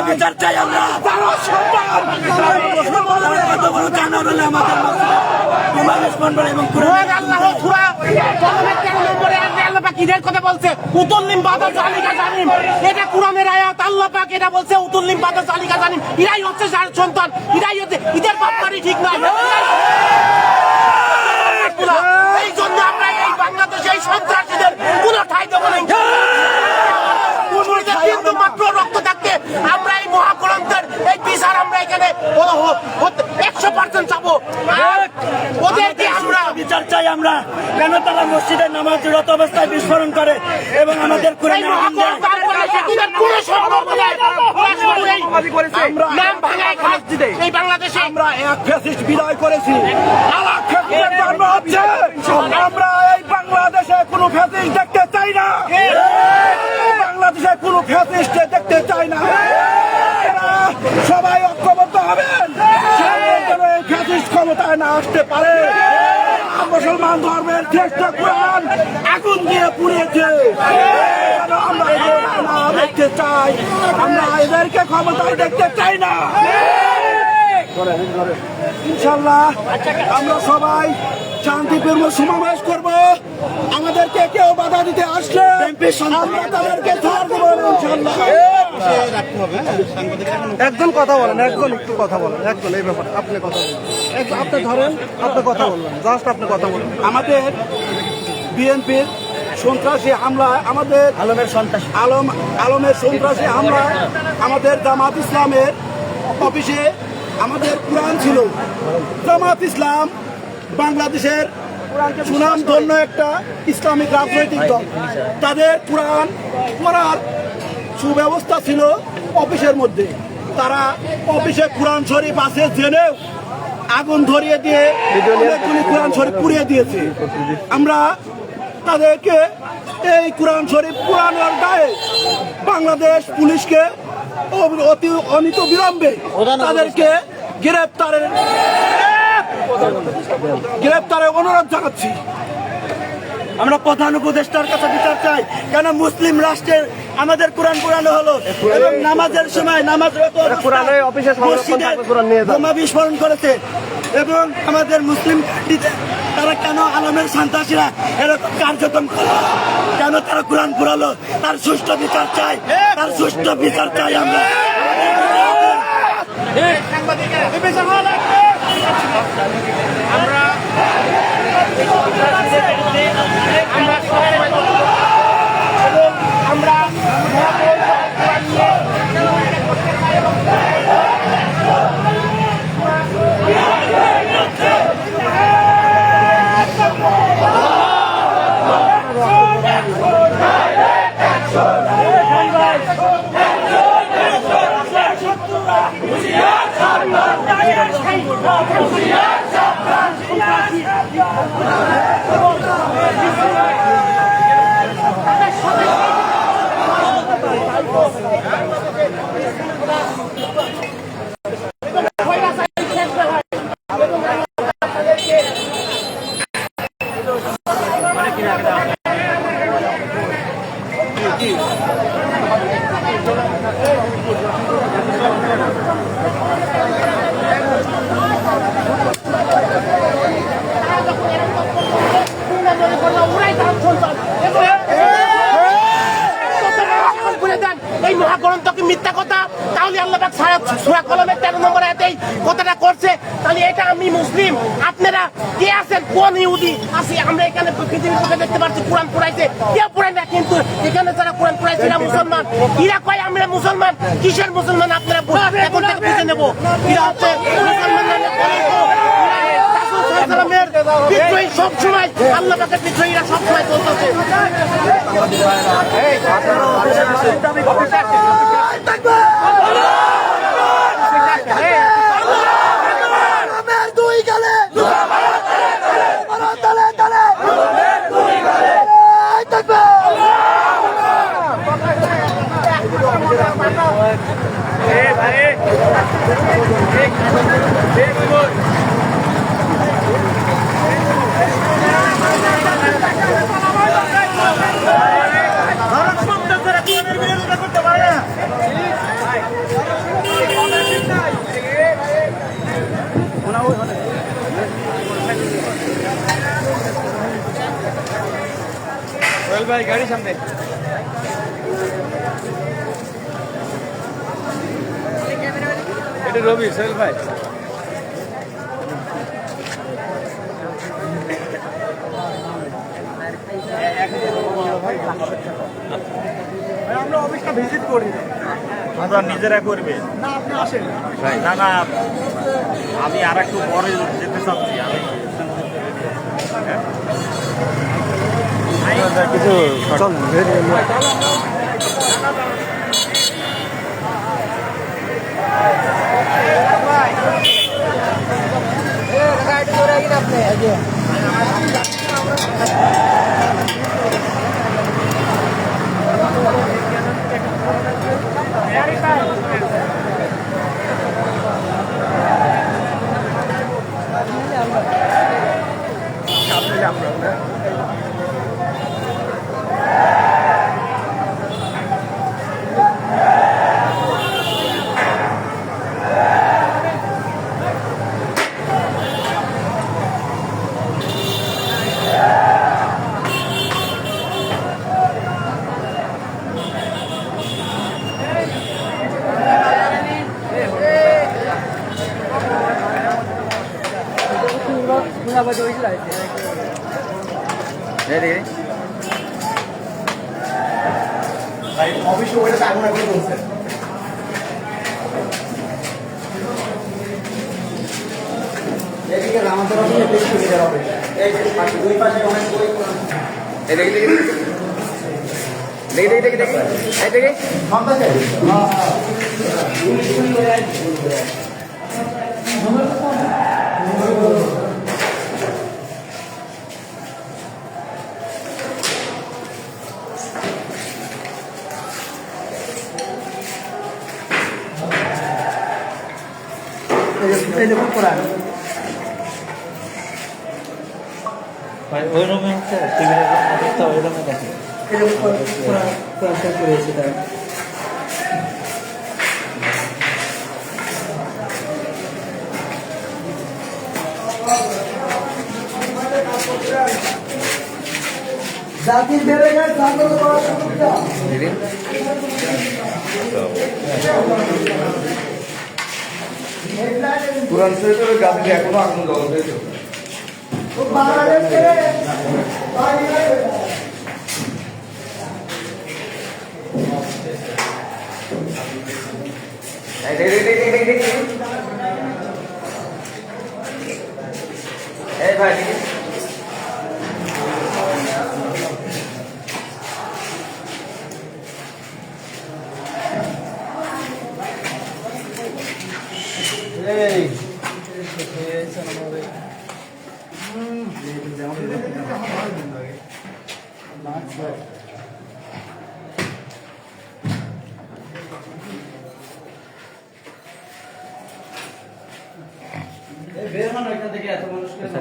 বিচার চাই আমরা। কথা বলছে উতুল্লিম বাদা জালিকা জানিম, এটা কুরআনের আয়াত। আল্লাহ পাক এটা বলছে উতুল্লিম বাদা জালিকা জানিম। এরাই হচ্ছে যার সন্তান, এরাই হচ্ছে ঈদের বাপমারি ঠিক নাই। এই জন্য আমরা এই বাংলাদেশে এই সন্ত্রাসীদের কোন ঠাই দেবো না। কিন্তু মাত্র রক্ত থাকতে আমরা এই মহাগ্রন্থের এই বিচার আমরা এখানে 100% চাবো। ওদেরকে আমরা বিচার চাই আমরা। কেন তারা মসজিদে নামাজরত অবস্থায় বিস্ফোরণ করে এবং আমাদের এই বাংলাদেশে আমরা এক ফ্যাসিস্ট বিদায় করেছি। আমরা এই বাংলাদেশে কোনো ফ্যাসিস্ট দেখতে চাই না। বাংলাদেশে কোনো ফ্যাসিস্ট দেখতে চাই না। সবাই ঐক্যবদ্ধ হবেন, এই ফ্যাসিস্ট ক্ষমতায় না আসতে পারে। মুসলমান ধর্মের শ্রেষ্ঠ কোরআন আগুন দিয়ে পুড়িয়েছে। আমরা না দেখতে চাই, আমরা এদেরকে ক্ষমতায় দেখতে চাই না। ইনশাল্লাহ আমরা সবাই শান্তিপূর্ণ সমাবেশ করব। আমাদেরকে কেউ বাধা দিতে আসলে আমরা তাদেরকে ছাড় দেব ইনশাল্লাহ। একজন কথা বলেন, একজন একটু কথা বলেন, একজন এই ব্যাপারে আপনি কথা বলেন। আপনি ধরেন, আপনি কথা বলবেন, জাস্ট আপনি কথা বলেন। আমাদের বিএনপির সন্ত্রাসী হামলায়, আমাদের আলমের সন্ত্রাসী হামলায় আমাদের জামাত ইসলামের অফিসে আমাদের কোরআন ছিল। জামাত ইসলাম বাংলাদেশের সুনামধন্য একটা ইসলামিক রাজনৈতিক দল। তাদের কোরআন পড়ার সুব্যবস্থা ছিল অফিসের মধ্যে। তারা অফিসে কোরআন শরীফ আছে জেনেও আগুন ধরিয়ে দিয়ে অনেকগুলি কোরআন শরীফ পুড়িয়ে দিয়েছে। আমরা তাদেরকে এই কোরআন শরীফ পুরানোর দায়ে বাংলাদেশ পুলিশকে অতি অনিত বিলম্বে তাদেরকে গ্রেপ্তারের অনুরোধ জানাচ্ছি। আমরা প্রধান উপদেষ্টার কাছে বিচার চাই। কেন মুসলিম রাষ্ট্রের আমাদের কোরআন পুরানো হলো এবং নামাজের সময় বোমা বিস্ফোরণ করেছে এবং আমাদের মুসলিম তারা কেন আলমের সন্ত্রাসীরা এরকম কার্যক্রম করলো, কেন তারা কোরআন পুরালো, তার সুষ্ঠু বিচার চাই, তার সুষ্ঠু বিচার চাই আমরা। এই মহাগ্রন্থকে মিথ্যা কথা, তাহলে আল্লাহ পাক সূরা কলমের 13 নম্বর আয়াতেই কথাটা করছে। তাহলে এটা আমি মুসলিম, আপনারা কে আছেন, কোন ইহুদি আছে? আমরা এখানে পৃথিবীর বুকে দেখতে পাচ্ছি কোরআন পড়াইছে, কেউ পড়ায় না, কিন্তু এখানে যারা কোরআন পড়াইছে এরা মুসলমান। এরা কয় আমরা মুসলমান, কিসের মুসলমান? আপনারা এখন থেকে বুঝে নেব এরা হচ্ছে মুসলমান নামে কলঙ্ক। বিদ্রোহী সবসময় আল্লাহ পাকের বিদ্রোহীরা সবসময় চলতেছে। ভাই ভাই গাড়ি সামনে এটা রবি সোহেল ভাই আমরা অফিসটা ভিজিট করি আমরা নিজেরা করবে না আপনি আসেন না না আমি আর একটু পরে যেতে চাচ্ছি আমি কিছু চল অফিসে ওইটা আগুন আগুন বলছে এদিকে আমাদের অফিসে বেশি সুবিধা হবে এই পাশে দুই পাশে অনেক বই এই দেখি দেখি দেখি দেখি দেখি এই দেখি মামলা চাই ভাই ওই রুমে হচ্ছে টিভির অবস্থা ওই রুমে দেখে করেছে তাই জাতির বেড়ে গেছে জাতির পুরান শরীফের গাছটি এখনো আগুন জ্বলছে এই ভাই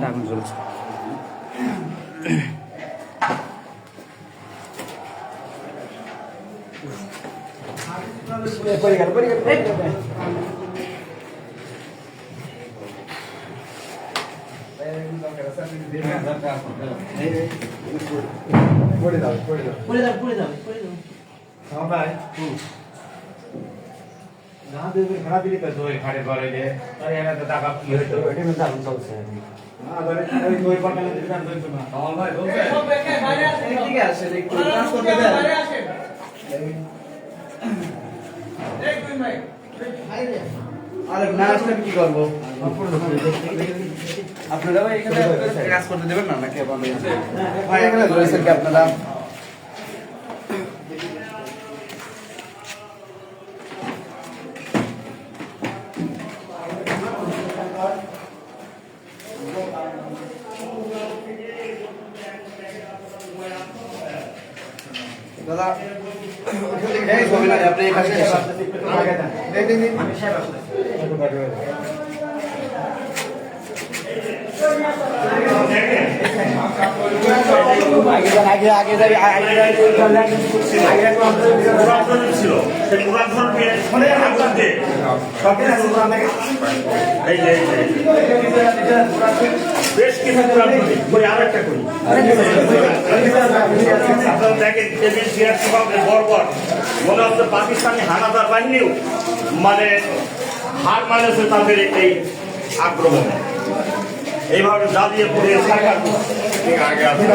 আগুন জ্বলছে পড়ে দাও হ্যাঁ ভাই খারাপ দিলি তো দই খাড়ে করে যে আরে এনে তো টাকা কি হইতো এটা মধ্যে আগুন চলছে আরে ওই দই পাঠালে দিবেন দই তো না আমার ভাই বলছে সব দেখে বাইরে আসে এদিকে আসে একটু কাজ করতে দেন বাইরে আসে দেখ তুই ভাই আরে না আসলে কি করব আপনারা ভাই এখানে কাজ করতে দেবেন না নাকি আপনারা ভাই এখানে রয়েছেন কি আপনারা দাদা এই ছবি না আপনি এই পাশে আগে দেন ছিল সেই কোরআন শরীফে আগুন দিয়ে এই যে বেশ কিছু কোরআন শরীফ করি আর একটা করি আপনারা দেখেন কেবিন সিআরসি বাবুদের বরবর মনে হচ্ছে পাকিস্তানি হানাদার বাহিনীও মানে হার মানেছে তাদের এই আক্রমণে এইভাবে জ্বালিয়ে পুড়িয়ে সরকার আগে আছে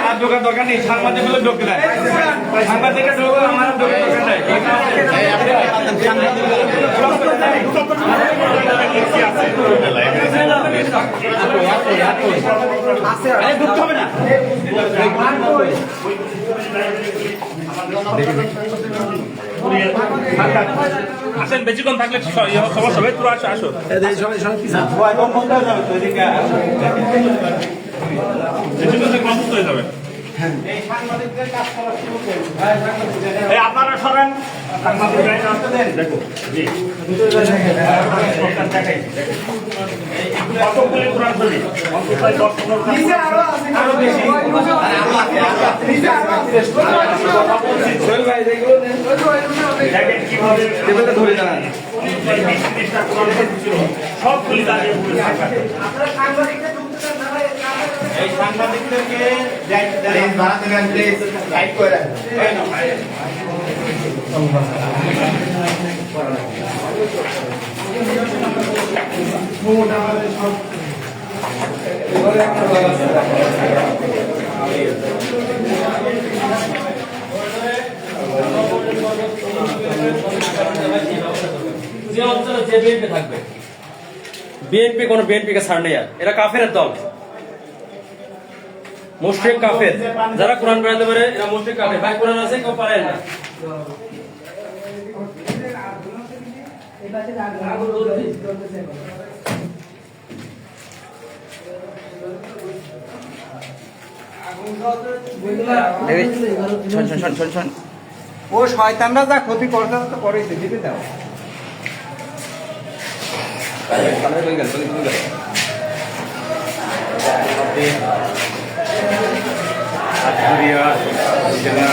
হাত ঢোকার দরকার নেই, সাংবাদিক হলে ঢোকে না, সাংবাদিকের ঢোকো আমার ঢোকার দরকার নাই। ঢুকতে হবে না। আসেন, বেশিক্ষণ থাকলে সমস্যা হবে, তোরা আসো আসো। আপনারা সরেন দেখো জি কতগুলি কোরআন শরীফ অন্তত 10-15 দেখেন কিভাবে ধরে জানান সবগুলি দাঁড়িয়ে এই সাংবাদিকদেরকে গাইড করে যে অঞ্চলে যে বিএনপি থাকবে, বিএনপি কোন বিএনপিকে ছাড় নেই, আর এরা কাফেরের দল, মুশরিক কাফের। যারা কোরআন পড়াতে পারে এরা মুশরিক কাফের। ভাই কোরআন আছে, কেউ পারেন না। ও শয়তানরা যা ক্ষতি করতে তো করেই দিতে দাও। জেলা